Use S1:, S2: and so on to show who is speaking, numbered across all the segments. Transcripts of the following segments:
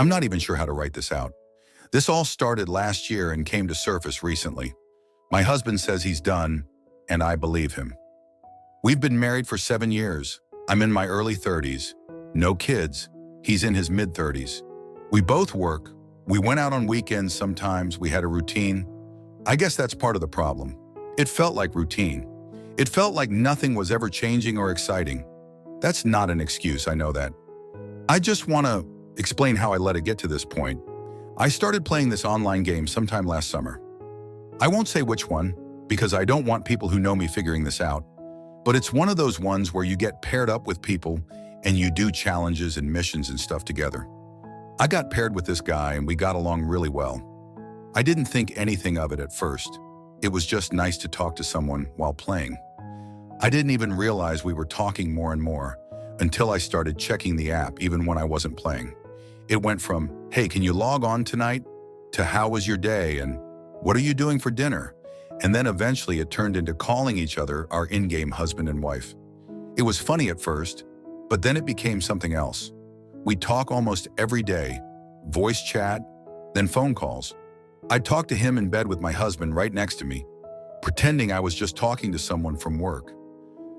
S1: I'm not even sure how to write this out. This all started last year and came to surface recently. My husband says he's done, and I believe him. We've been married for 7 years. I'm in my early 30s. No kids. He's in his mid-30s. We both work. We went out on weekends sometimes. We had a routine. I guess that's part of the problem. It felt like routine. It felt like nothing was ever changing or exciting. That's not an excuse, I know that. I just want to explain how I let it get to this point. I started playing this online game sometime last summer. I won't say which one, because I don't want people who know me figuring this out. But it's one of those ones where you get paired up with people and you do challenges and missions and stuff together. I got paired with this guy and we got along really well. I didn't think anything of it at first. It was just nice to talk to someone while playing. I didn't even realize we were talking more and more until I started checking the app even when I wasn't playing. It went from, hey, can you log on tonight? To how was your day? And what are you doing for dinner? And then eventually it turned into calling each other our in-game husband and wife. It was funny at first, but then it became something else. We talk almost every day, voice chat, then phone calls. I'd talk to him in bed with my husband right next to me, pretending I was just talking to someone from work.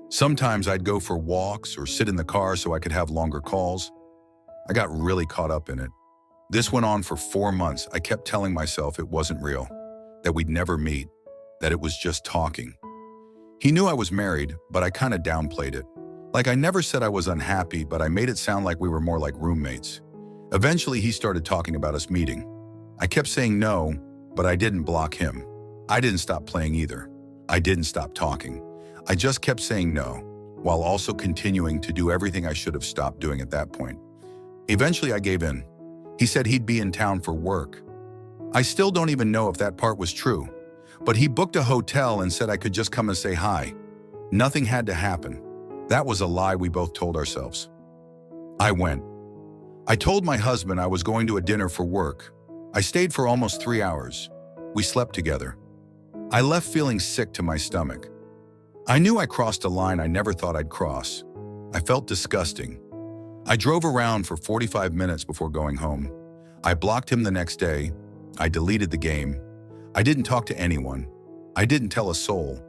S1: Sometimes I'd go for walks or sit in the car so I could have longer calls. I got really caught up in it. This went on for 4 months. I kept telling myself it wasn't real, that we'd never meet, that it was just talking. He knew I was married, but I kind of downplayed it. Like I never said I was unhappy, but I made it sound like we were more like roommates. Eventually, he started talking about us meeting. I kept saying no, but I didn't block him. I didn't stop playing either. I didn't stop talking. I just kept saying no, while also continuing to do everything I should have stopped doing at that point. Eventually, I gave in. He said he'd be in town for work. I still don't even know if that part was true, but he booked a hotel and said I could just come and say hi. Nothing had to happen. That was a lie we both told ourselves. I went. I told my husband I was going to a dinner for work. I stayed for almost 3 hours. We slept together. I left feeling sick to my stomach. I knew I crossed a line I never thought I'd cross. I felt disgusting. I drove around for 45 minutes before going home. I blocked him the next day. I deleted the game. I didn't talk to anyone. I didn't tell a soul.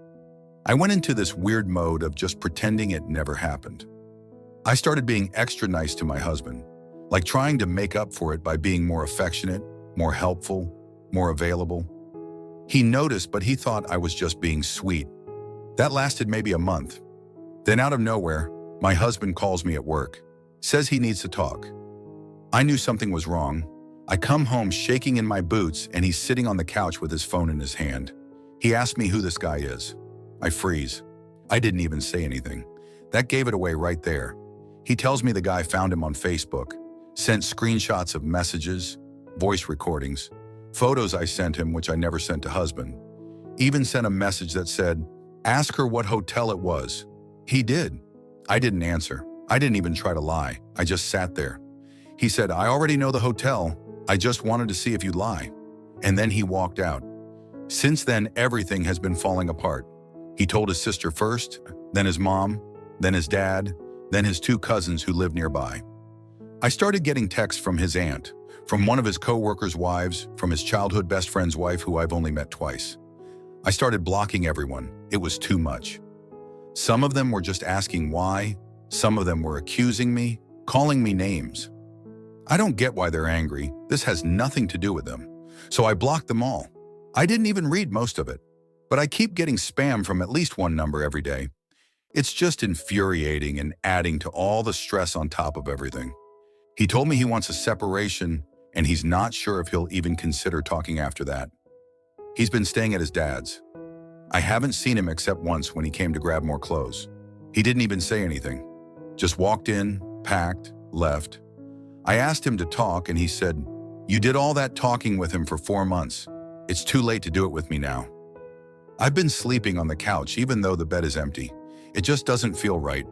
S1: I went into this weird mode of just pretending it never happened. I started being extra nice to my husband, like trying to make up for it by being more affectionate, more helpful, more available. He noticed, but he thought I was just being sweet. That lasted maybe a month. Then out of nowhere, my husband calls me at work, says he needs to talk. I knew something was wrong. I come home shaking in my boots and he's sitting on the couch with his phone in his hand. He asked me who this guy is. I freeze. I didn't even say anything. That gave it away right there. He tells me the guy found him on Facebook, sent screenshots of messages, voice recordings, photos I sent him which I never sent to husband. Even sent a message that said, ask her what hotel it was. He did. I didn't answer. I didn't even try to lie. I just sat there. He said, I already know the hotel. I just wanted to see if you'd lie. And then he walked out. Since then, everything has been falling apart. He told his sister first, then his mom, then his dad, then his 2 cousins who live nearby. I started getting texts from his aunt, from one of his co-workers' wives, from his childhood best friend's wife who I've only met twice. I started blocking everyone. It was too much. Some of them were just asking why. Some of them were accusing me, calling me names. I don't get why they're angry. This has nothing to do with them. So I blocked them all. I didn't even read most of it. But I keep getting spam from at least one number every day. It's just infuriating and adding to all the stress on top of everything. He told me he wants a separation, and he's not sure if he'll even consider talking after that. He's been staying at his dad's. I haven't seen him except once when he came to grab more clothes. He didn't even say anything. Just walked in, packed, left. I asked him to talk, and he said, you did all that talking with him for 4 months. It's too late to do it with me now. I've been sleeping on the couch even though the bed is empty. It just doesn't feel right.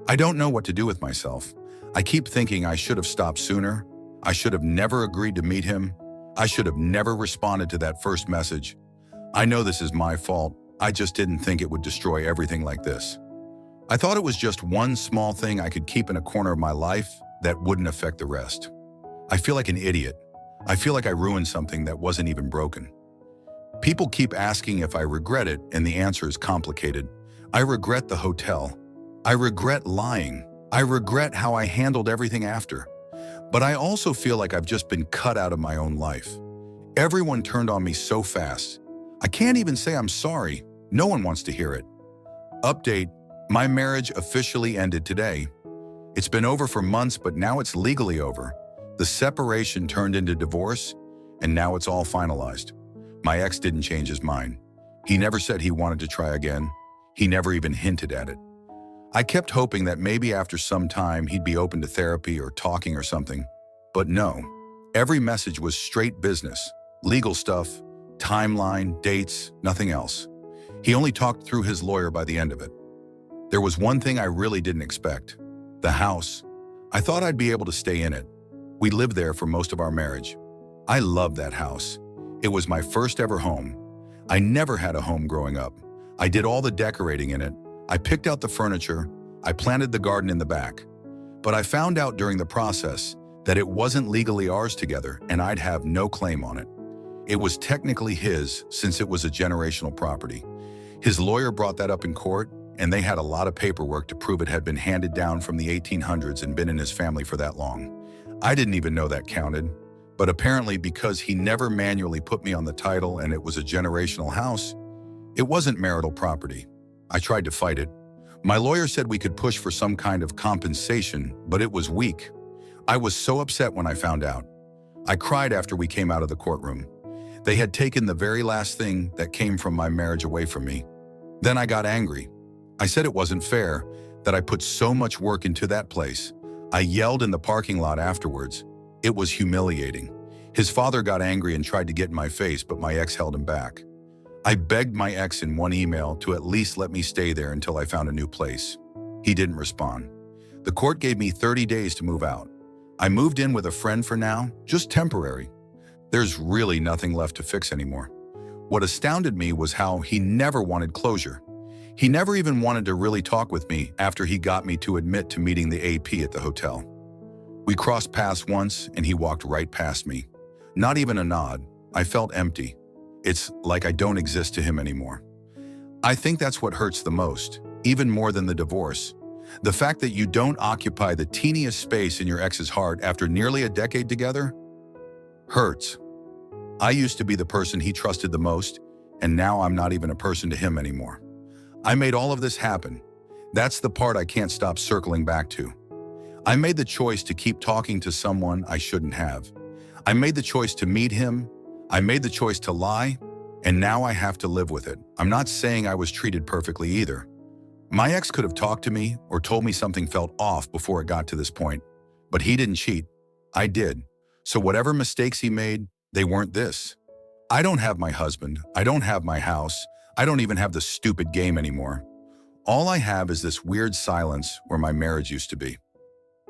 S1: I don't know what to do with myself. I keep thinking I should have stopped sooner. I should have never agreed to meet him. I should have never responded to that first message. I know this is my fault. I just didn't think it would destroy everything like this. I thought it was just one small thing I could keep in a corner of my life that wouldn't affect the rest. I feel like an idiot. I feel like I ruined something that wasn't even broken. People keep asking if I regret it, and the answer is complicated. I regret the hotel. I regret lying. I regret how I handled everything after. But I also feel like I've just been cut out of my own life. Everyone turned on me so fast. I can't even say I'm sorry. No one wants to hear it. Update: my marriage officially ended today. It's been over for months, but now it's legally over. The separation turned into divorce, and now it's all finalized. My ex didn't change his mind. He never said he wanted to try again. He never even hinted at it. I kept hoping that maybe after some time he'd be open to therapy or talking or something. But no. Every message was straight business, legal stuff, timeline, dates, nothing else. He only talked through his lawyer by the end of it. There was one thing I really didn't expect: the house. I thought I'd be able to stay in it. We lived there for most of our marriage. I loved that house. It was my first ever home. I never had a home growing up. I did all the decorating in it. I picked out the furniture. I planted the garden in the back. But I found out during the process that it wasn't legally ours together, and I'd have no claim on it. It was technically his, since it was a generational property. His lawyer brought that up in court, and they had a lot of paperwork to prove it had been handed down from the 1800s and been in his family for that long. I didn't even know that counted, but apparently because he never manually put me on the title and it was a generational house, it wasn't marital property. I tried to fight it. My lawyer said we could push for some kind of compensation, but it was weak. I was so upset when I found out. I cried after we came out of the courtroom. They had taken the very last thing that came from my marriage away from me. Then I got angry. I said it wasn't fair, that I put so much work into that place. I yelled in the parking lot afterwards. It was humiliating. His father got angry and tried to get in my face, but my ex held him back. I begged my ex in one email to at least let me stay there until I found a new place. He didn't respond. The court gave me 30 days to move out. I moved in with a friend for now, just temporary. There's really nothing left to fix anymore. What astounded me was how he never wanted closure. He never even wanted to really talk with me after he got me to admit to meeting the AP at the hotel. We crossed paths once and he walked right past me. Not even a nod. I felt empty. It's like I don't exist to him anymore. I think that's what hurts the most, even more than the divorce. The fact that you don't occupy the teeniest space in your ex's heart after nearly a decade together hurts. I used to be the person he trusted the most, and now I'm not even a person to him anymore. I made all of this happen. That's the part I can't stop circling back to. I made the choice to keep talking to someone I shouldn't have. I made the choice to meet him. I made the choice to lie, and now I have to live with it. I'm not saying I was treated perfectly either. My ex could have talked to me or told me something felt off before it got to this point, but he didn't cheat. I did. So whatever mistakes he made, they weren't this. I don't have my husband. I don't have my house. I don't even have the stupid game anymore. All I have is this weird silence where my marriage used to be.